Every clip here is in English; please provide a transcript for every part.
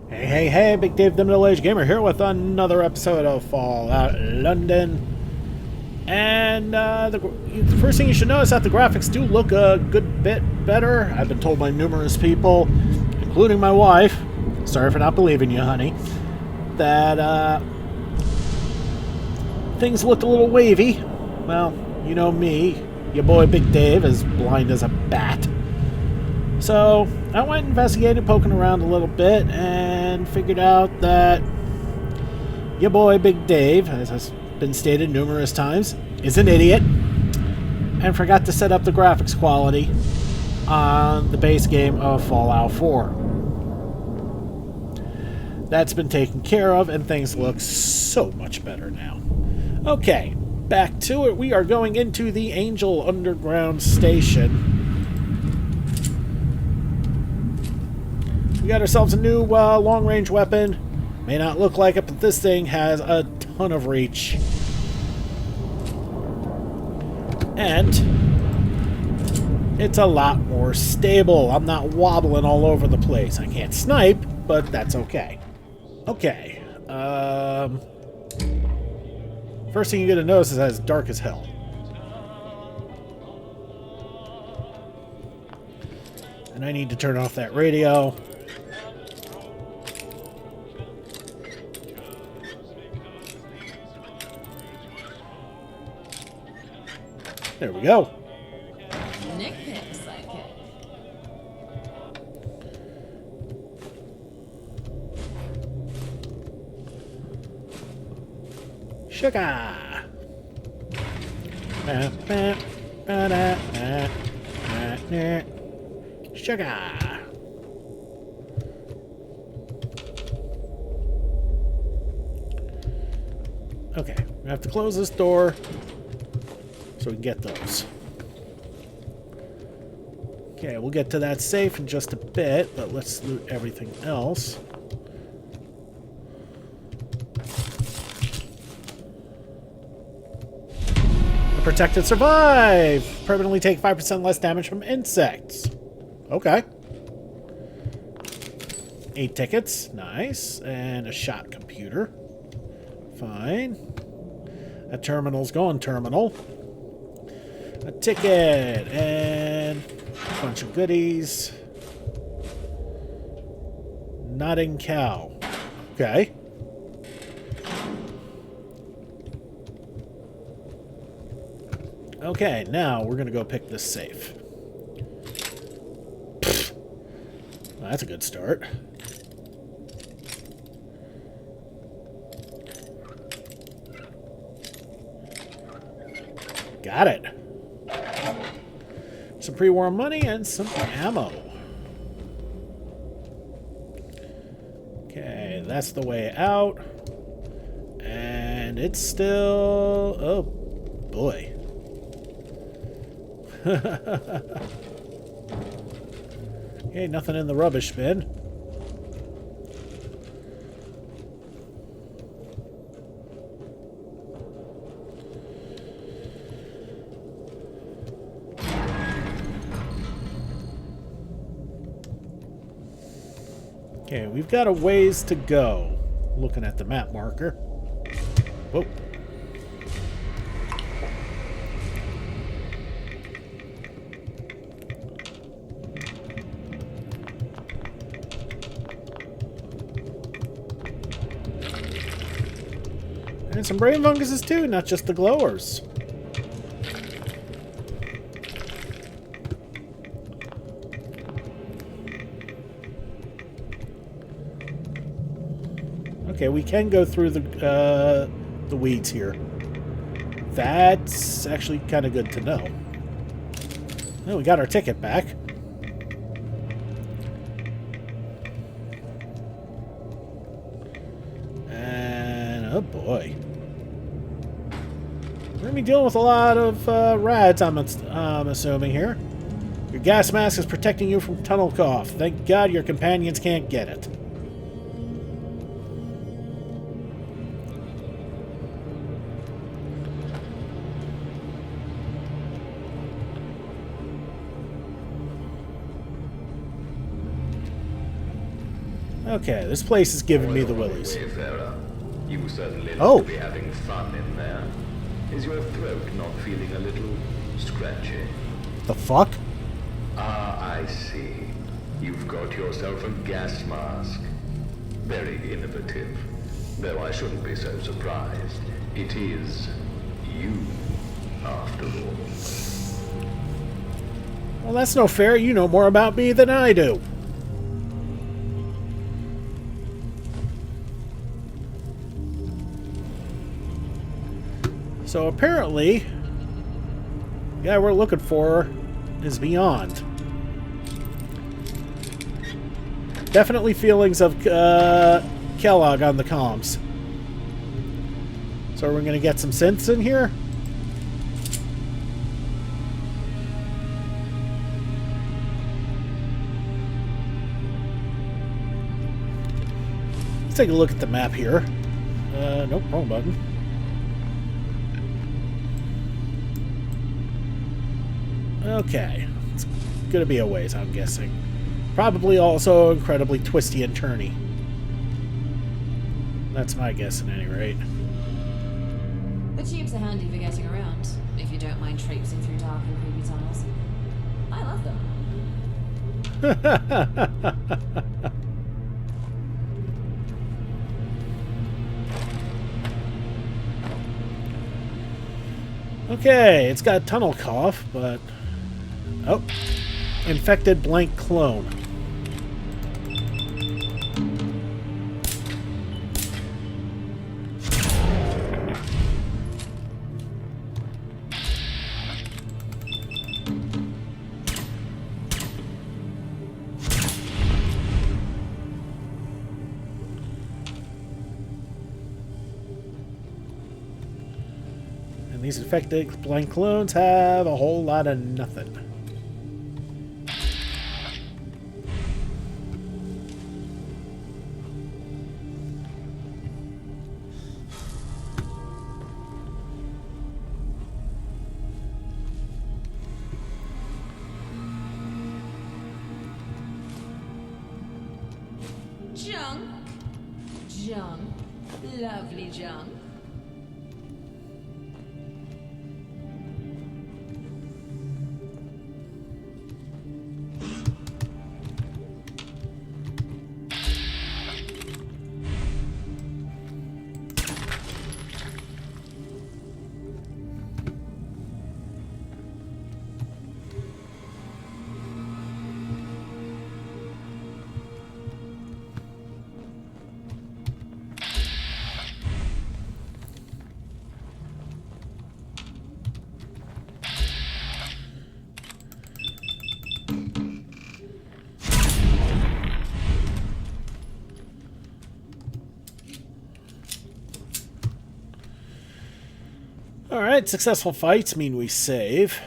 Hey, hey, hey, Big Dave the Middle Aged Gamer here with another episode of Fallout London. And the first thing you should know is that the graphics do look a good bit better. I've been told by numerous people, including my wife, sorry for not believing you, honey, that things looked a little wavy. Well, you know me, your boy Big Dave is blind as a bat. So I went investigating, poking around a little bit, and figured out that your boy Big Dave, as has been stated numerous times, is an idiot and forgot to set up the graphics quality on the base game of Fallout 4. That's been taken care of, and things look so much better now. Okay, back to it. We are going into the Angel Underground Station. We got ourselves a new long-range weapon. May not look like it, but this thing has a ton of reach. And it's a lot more stable. I'm not wobbling all over the place. I can't snipe, but that's okay. Okay. First thing you're going to notice is that it's dark as hell. And I need to turn off that radio. There we go. Nick picks sidekick. Sugar. Sugar. Okay, we have to close this door so we can get those. Okay, we'll get to that safe in just a bit, but let's loot everything else. Protect and survive! Permanently take 5% less damage from insects. Okay. 8 tickets. Nice. And a shot computer. Fine. A terminal's going terminal. A ticket. And a bunch of goodies. Nodding cow. Okay. Okay, now we're going to go pick this safe. Well, that's a good start. Got it. Some pre-war money and some ammo. Okay, that's the way out. And it's still... Oh, boy. Okay, nothing in the rubbish bin. Okay, we've got a ways to go. Looking at the map marker. Whoa. And some brain funguses too, not just the glowers. Okay, we can go through the weeds here. That's actually kind of good to know. Well, we got our ticket back. And oh boy. We're going to be dealing with a lot of rads, I'm assuming here. Your gas mask is protecting you from tunnel cough. Thank God your companions can't get it. Okay, this place is giving me the Well, willies. Wayfarer, you certainly look Oh. to be having fun in there. Is your throat not feeling a little scratchy? The fuck? Ah, I see. You've got yourself a gas mask. Very innovative. Though I shouldn't be so surprised. It is you, after all. Well, that's no fair. You know more about me than I do. So apparently, the guy we're looking for is beyond. Definitely feelings of Kellogg on the comms. So we're going to get some synths in here? Let's take a look at the map here. Nope, wrong button. Okay. It's going to be a ways, I'm guessing. Probably also incredibly twisty and turny. That's my guess at any rate. The tubes are handy for getting around, if you don't mind traipsing through dark and creepy tunnels. I love them. Okay, it's got tunnel cough, but... Oh. Infected blank clone. And these infected blank clones have a whole lot of nothing. Junk. Junk. Lovely junk. Alright, successful fights mean we save.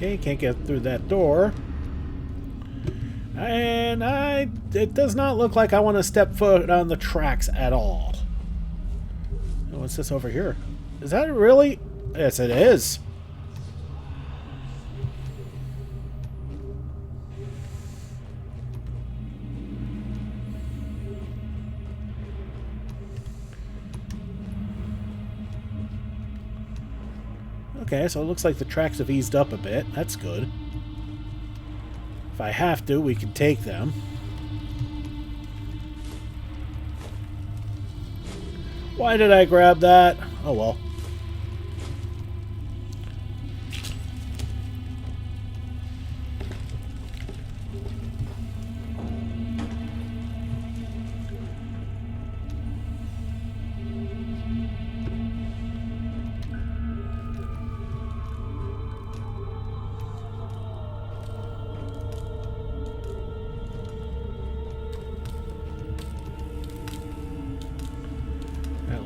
Okay, can't get through that door. And it does not look like I want to step foot on the tracks at all. Oh, what's this over here? Is that really? Yes, it is. Okay, so it looks like the tracks have eased up a bit. That's good. If I have to, we can take them. Why did I grab that? Oh well.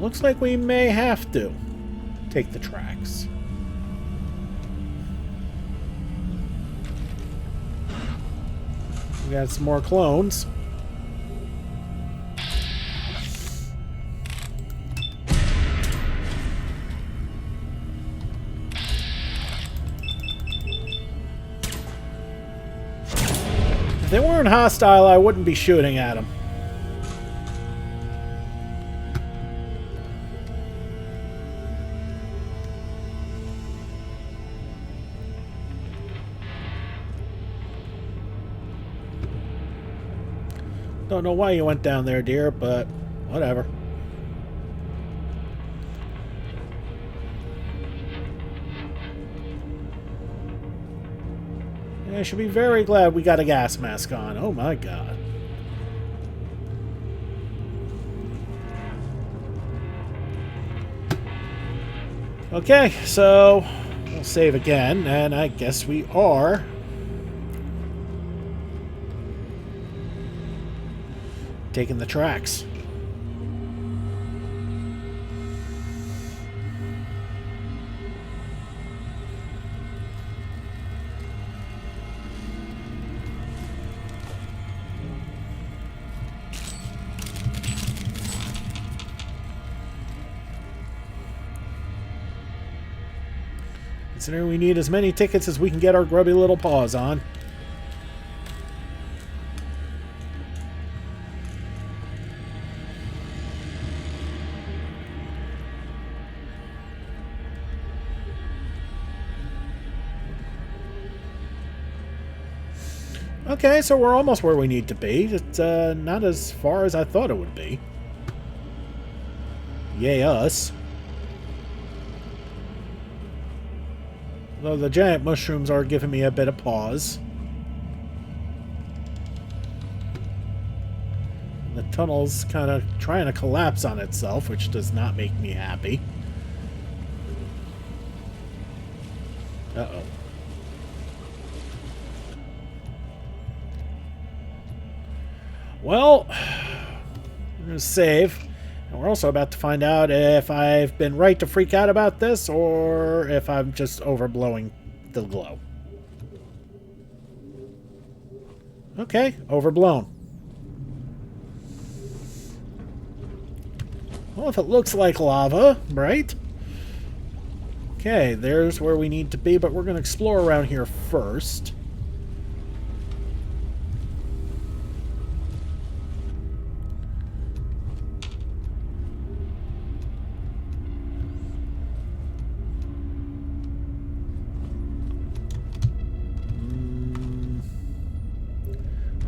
looks like we may have to take the tracks. We got some more clones. If they weren't hostile, I wouldn't be shooting at them. Don't know why you went down there, dear, but whatever. I should be very glad we got a gas mask on. Oh my god. Okay, so we'll save again, and I guess we are taking the tracks. Considering we need as many tickets as we can get our grubby little paws on. Okay, so we're almost where we need to be. It's not as far as I thought it would be. Yay us. Though the giant mushrooms are giving me a bit of pause. The tunnel's kind of trying to collapse on itself, which does not make me happy. Uh-oh. Well, we're going to save. And we're also about to find out if I've been right to freak out about this or if I'm just overblowing the glow. Okay, overblown. Well, if it looks like lava, right? Okay, there's where we need to be, but we're going to explore around here first.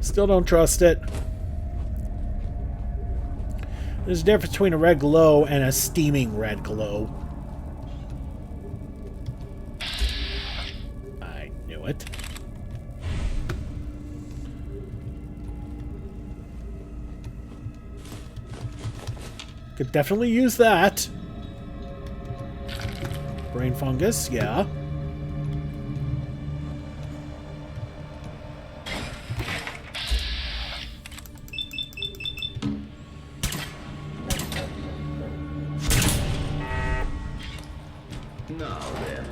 Still don't trust it. There's a difference between a red glow and a steaming red glow. I knew it. Could definitely use that. Brain fungus, yeah. Now then,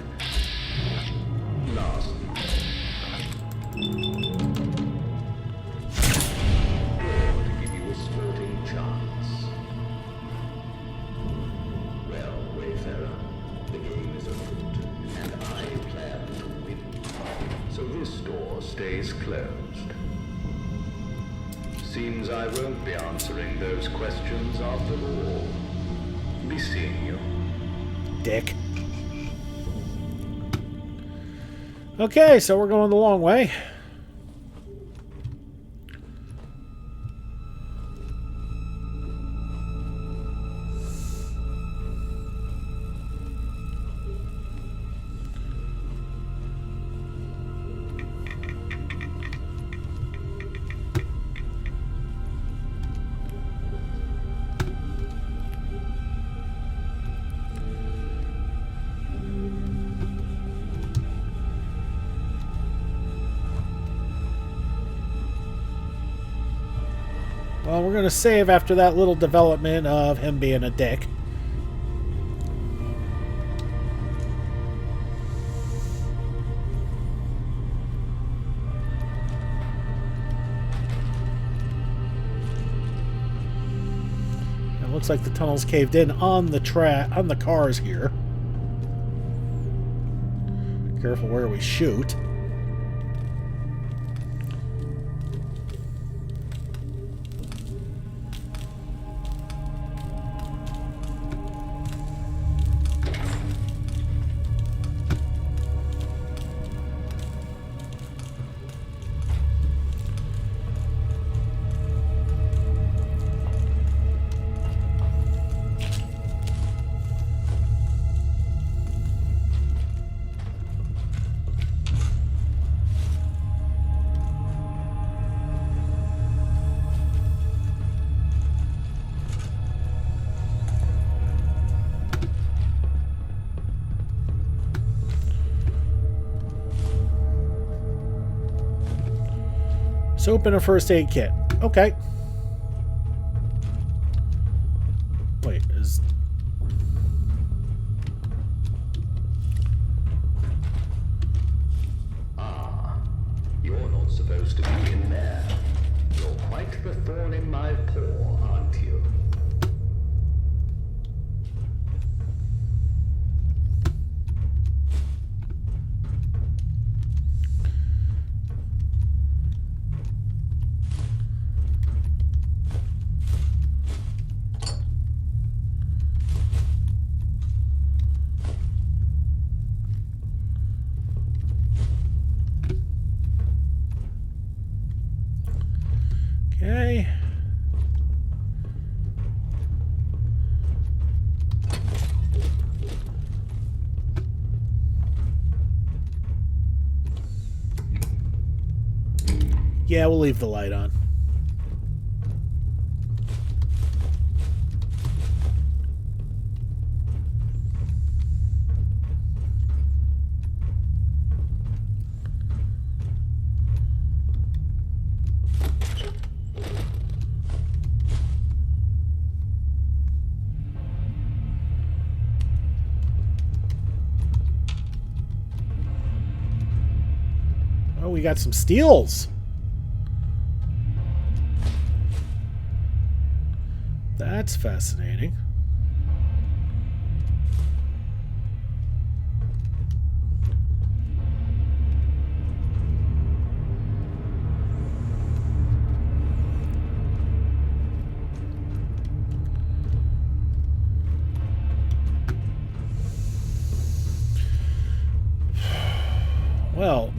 last. Or to give you a sporting chance. Well, Wayfarer, the game is afoot, and I plan to win. So this door stays closed. Seems I won't be answering those questions after all. Be seeing you. Dick. Okay, so we're going the long way. Well, we're going to save after that little development of him being a dick. Looks like the tunnel's caved in on the cars here. Careful where we shoot. Soap and a first aid kit. Okay. Wait, is... Ah, you're not supposed to be in there. You're quite the thorn in my paw, aren't you? Okay. Yeah, we'll leave the light on. Oh, we got some steels. That's fascinating. Well,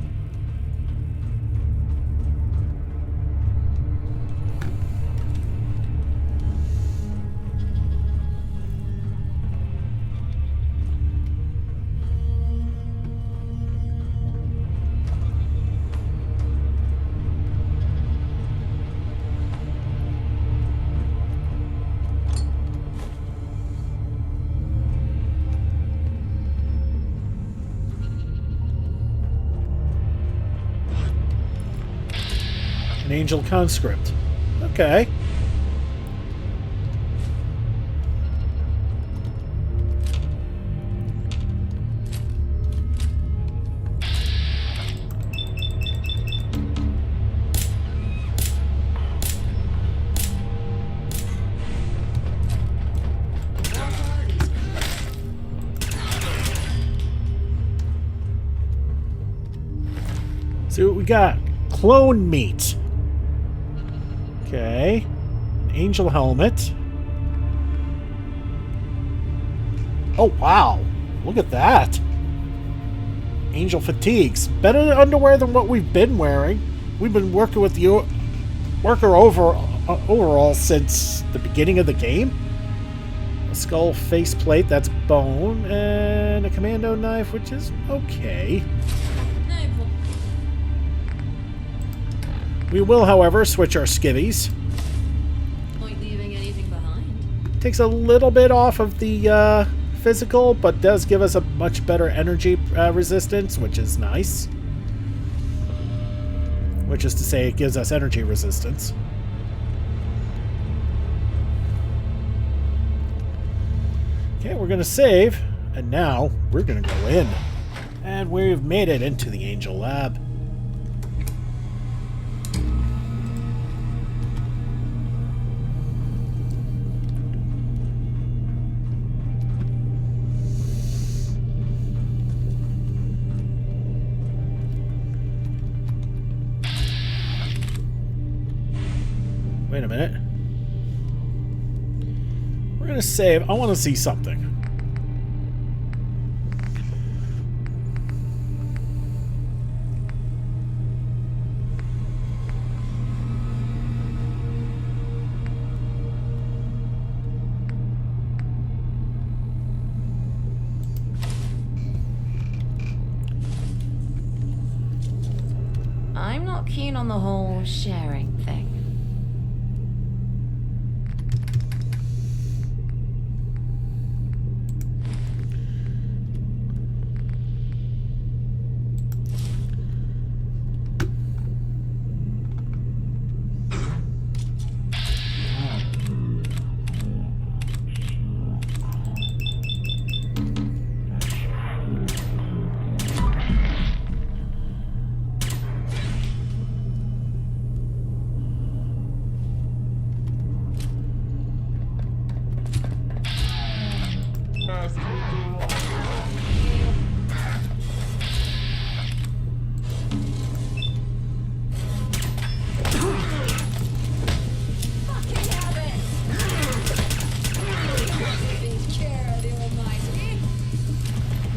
an angel conscript. Okay. See what we got. Clone meat. Okay. An angel helmet. Oh, wow. Look at that. Angel fatigues. Better underwear than what we've been wearing. We've been working with the worker overall since the beginning of the game. A skull faceplate, that's bone. And a commando knife, which is okay. We will, however, switch our skivvies. Point leaving anything behind. Takes a little bit off of the physical, but does give us a much better energy resistance, which is nice. Which is to say, it gives us energy resistance. Okay, we're going to save, and now we're going to go in. And we've made it into the Angel Lab. Wait a minute. We're gonna save. I want to see something. I'm not keen on the whole sharing thing.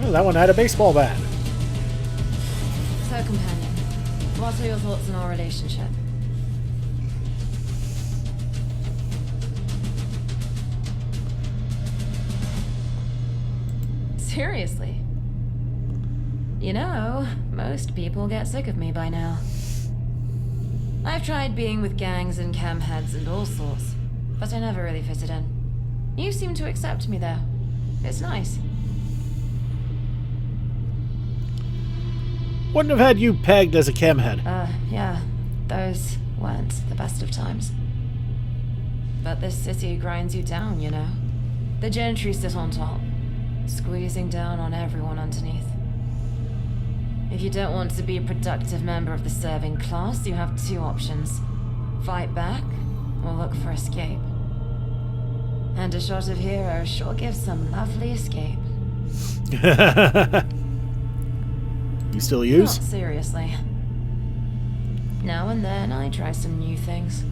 Well, that one had a baseball bat. So, companion, what are your thoughts on our relationship? Seriously? You know, most people get sick of me by now. I've tried being with gangs and cam heads and all sorts, but I never really fitted in. You seem to accept me, though. It's nice. Wouldn't have had you pegged as a chemhead. Yeah. Those weren't the best of times. But this city grinds you down, you know. The gentry sit on top, squeezing down on everyone underneath. If you don't want to be a productive member of the serving class, you have two options. Fight back, or look for escape. And a shot of hero sure gives some lovely escape. You still use? Not seriously. Now and then I try some new things.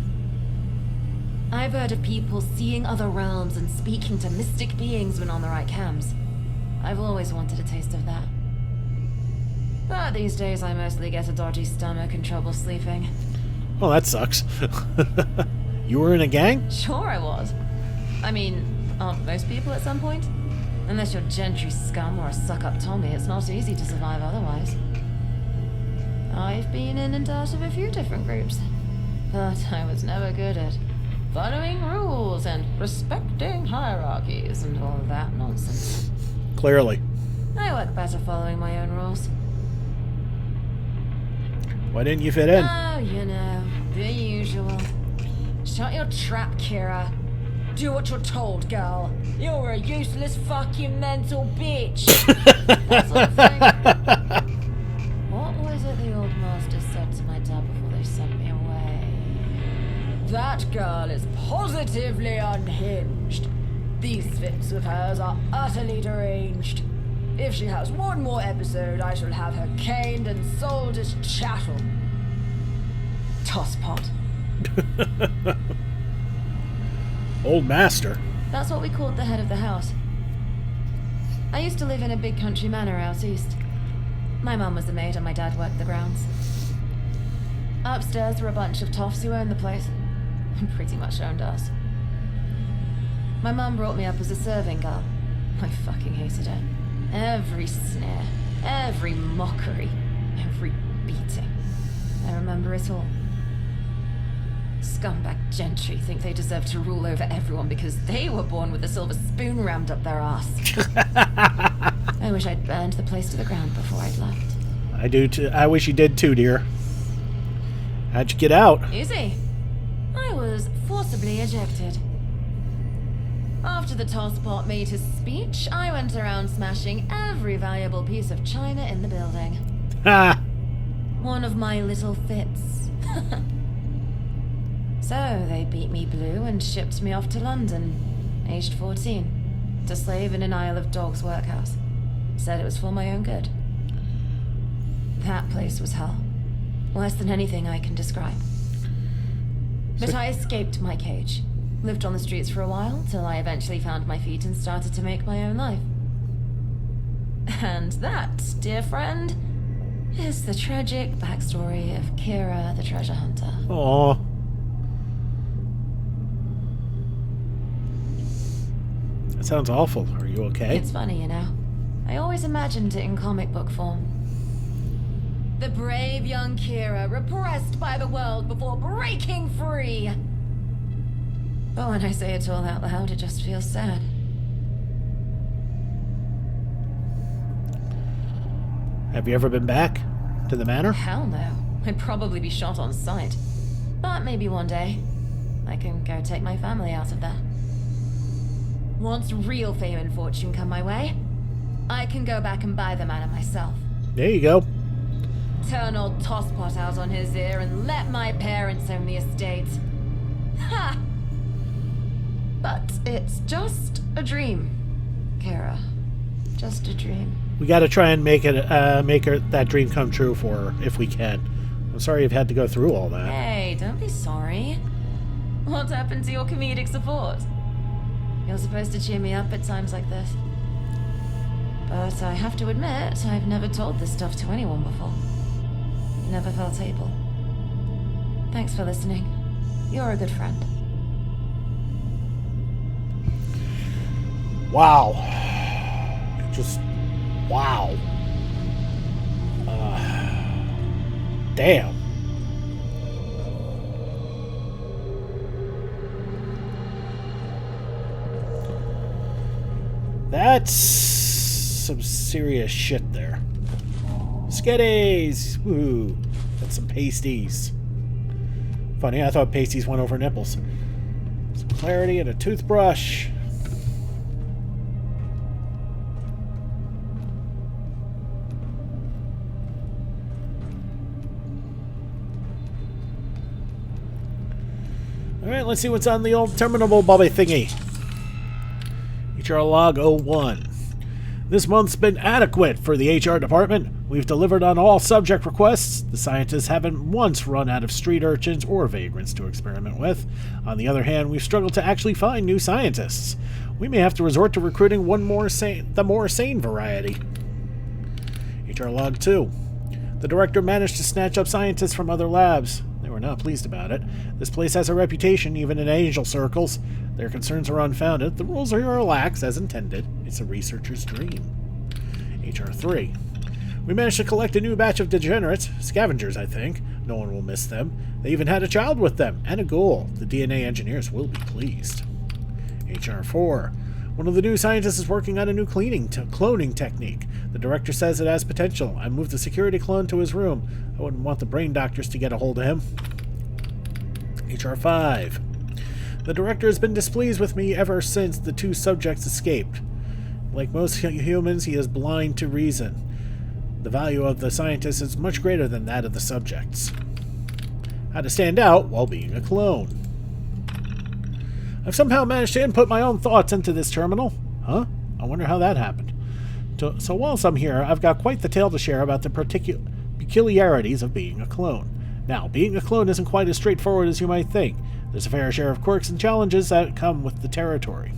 I've heard of people seeing other realms and speaking to mystic beings when on the right cams. I've always wanted a taste of that. But these days I mostly get a dodgy stomach and trouble sleeping. Well, that sucks. You were in a gang? Sure I was. I mean, aren't most people at some point? Unless you're gentry scum or a suck-up Tommy, it's not easy to survive otherwise. I've been in and out of a few different groups, but I was never good at following rules and respecting hierarchies and all of that nonsense. Clearly. I work better following my own rules. Why didn't you fit in? Oh, you know, the usual. Shut your trap, Kira. Do what you're told, girl. You're a useless fucking mental bitch. That sort of thing. What was it the old master said to my dad before they sent me away? That girl is positively unhinged. These fits of hers are utterly deranged. If she has one more episode, I shall have her caned and sold as chattel. Tosspot. Old master. That's what we called the head of the house. I used to live in a big country manor out east. My mum was the maid and my dad worked the grounds. Upstairs were a bunch of toffs who owned the place. And pretty much owned us. My mum brought me up as a serving girl. I fucking hated it. Every sneer, every mockery, every beating. I remember it all. Scumbag gentry think they deserve to rule over everyone because they were born with a silver spoon rammed up their ass. I wish I'd burned the place to the ground before I'd left. I do too. I wish you did too, dear. How'd you get out? Easy. I was forcibly ejected. After the tosspot made his speech, I went around smashing every valuable piece of china in the building. Ha! One of my little fits. So they beat me blue and shipped me off to London, aged 14, to slave in an Isle of Dogs workhouse. Said it was for my own good. That place was hell. Worse than anything I can describe. But I escaped my cage. Lived on the streets for a while, till I eventually found my feet and started to make my own life. And that, dear friend, is the tragic backstory of Kira the treasure hunter. Aw. That sounds awful. Are you okay? It's funny, you know. I always imagined it in comic book form. The brave young Kira, repressed by the world before breaking free. But when I say it all out loud, it just feels sad. Have you ever been back to the manor? Hell no. I'd probably be shot on sight. But maybe one day, I can go take my family out of there. Once real fame and fortune come my way, I can go back and buy the manor myself. There you go. Turn old Tosspot out on his ear and let my parents own the estate. Ha! But it's just a dream, Kara. Just a dream. We got to try and make that dream come true for her if we can. I'm sorry you've had to go through all that. Hey, don't be sorry. What happened to your comedic support? You're supposed to cheer me up at times like this. But I have to admit, I've never told this stuff to anyone before. Never felt able. Thanks for listening. You're a good friend. Wow. Just wow. Damn. That's some serious shit there. Skitties! Woohoo! That's some pasties. Funny, I thought pasties went over nipples. Some clarity and a toothbrush. Alright, let's see what's on the old terminal bobby thingy. HR log 01. This month's been adequate for the HR department. We've delivered on all subject requests. The scientists haven't once run out of street urchins or vagrants to experiment with. On the other hand, we've struggled to actually find new scientists. We may have to resort to recruiting the more sane variety. HR log 2. The director managed to snatch up scientists from other labs. They were not pleased about it. This place has a reputation, even in angel circles. Their concerns are unfounded. The rules are relaxed as intended. It's a researcher's dream. HR 3. We managed to collect a new batch of degenerates. Scavengers, I think. No one will miss them. They even had a child with them, and a ghoul. The DNA engineers will be pleased. HR 4. One of the new scientists is working on a new cloning technique. The director says it has potential. I moved the security clone to his room. I wouldn't want the brain doctors to get a hold of him. HR 5. The director has been displeased with me ever since the two subjects escaped. Like most humans, he is blind to reason. The value of the scientists is much greater than that of the subjects. How to stand out while being a clone. I've somehow managed to input my own thoughts into this terminal. Huh? I wonder how that happened. So whilst I'm here, I've got quite the tale to share about the peculiarities of being a clone. Now, being a clone isn't quite as straightforward as you might think. There's a fair share of quirks and challenges that come with the territory.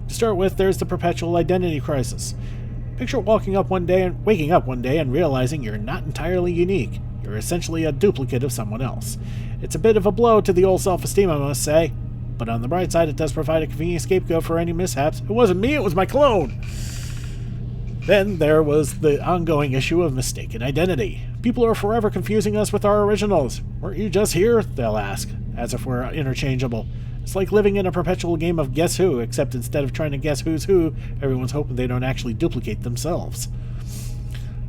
To start with, there's the perpetual identity crisis. Picture waking up one day and realizing you're not entirely unique. You're essentially a duplicate of someone else. It's a bit of a blow to the old self-esteem, I must say. But on the bright side, it does provide a convenient scapegoat for any mishaps. It wasn't me, it was my clone! Then there was the ongoing issue of mistaken identity. People are forever confusing us with our originals. Weren't you just here? They'll ask, as if we're interchangeable. It's like living in a perpetual game of Guess Who, except instead of trying to guess who's who, everyone's hoping they don't actually duplicate themselves.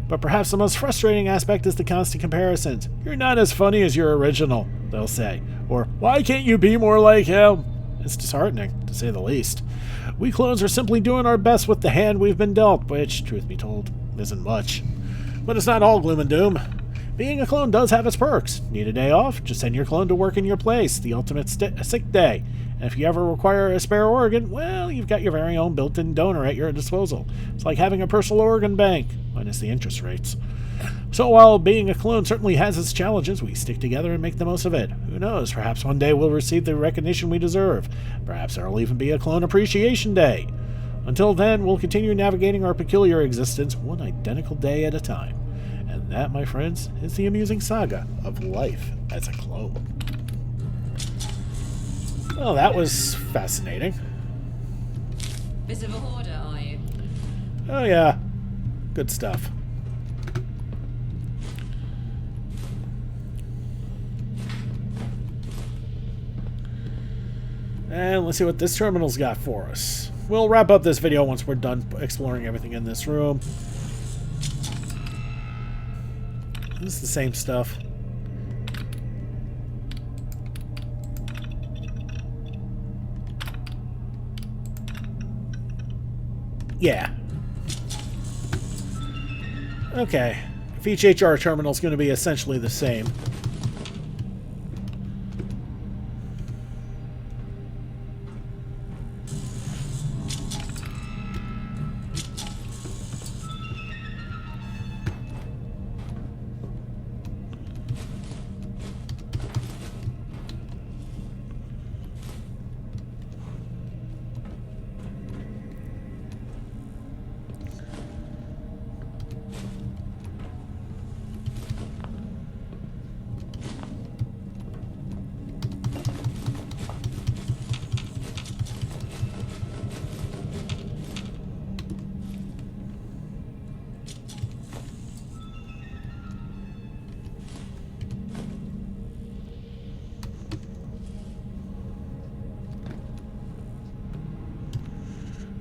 But perhaps the most frustrating aspect is the constant comparisons. You're not as funny as your original, they'll say. Or, why can't you be more like him? It's disheartening, to say the least. We clones are simply doing our best with the hand we've been dealt, which, truth be told, isn't much. But it's not all gloom and doom. Being a clone does have its perks. Need a day off? Just send your clone to work in your place, the ultimate sick day. And if you ever require a spare organ, well, you've got your very own built-in donor at your disposal. It's like having a personal organ bank, minus the interest rates. So while being a clone certainly has its challenges, we stick together and make the most of it. Who knows, perhaps one day we'll receive the recognition we deserve. Perhaps there'll even be a Clone Appreciation Day. Until then, we'll continue navigating our peculiar existence one identical day at a time. And that, my friends, is the amusing saga of life as a clone. Well, that was fascinating. Bit of a hoarder, are you? Oh yeah, good stuff. And let's see what this terminal's got for us. We'll wrap up this video once we're done exploring everything in this room. This is the same stuff. Yeah. Okay. If each HR terminal is going to be essentially the same.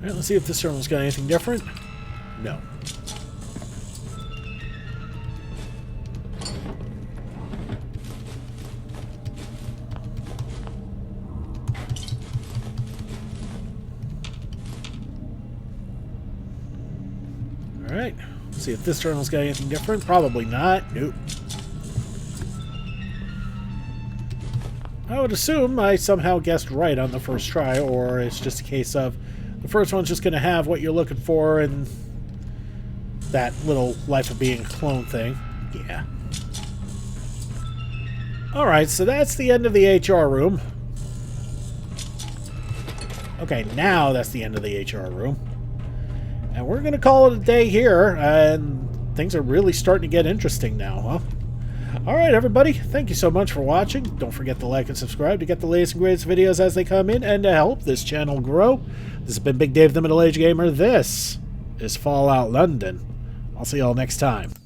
Alright, let's see if this terminal's got anything different. No. Alright, let's see if this terminal's got anything different. Probably not. Nope. I would assume I somehow guessed right on the first try, or it's just a case of the first one's just going to have what you're looking for and that little life of being a clone thing. Yeah. Alright, so that's the end of the HR room. Okay, now that's the end of the HR room. And we're going to call it a day here, and things are really starting to get interesting now, huh? Alright, everybody, thank you so much for watching. Don't forget to like and subscribe to get the latest and greatest videos as they come in and to help this channel grow. This has been Big Dave the Middle Age Gamer. This is Fallout London. I'll see y'all next time.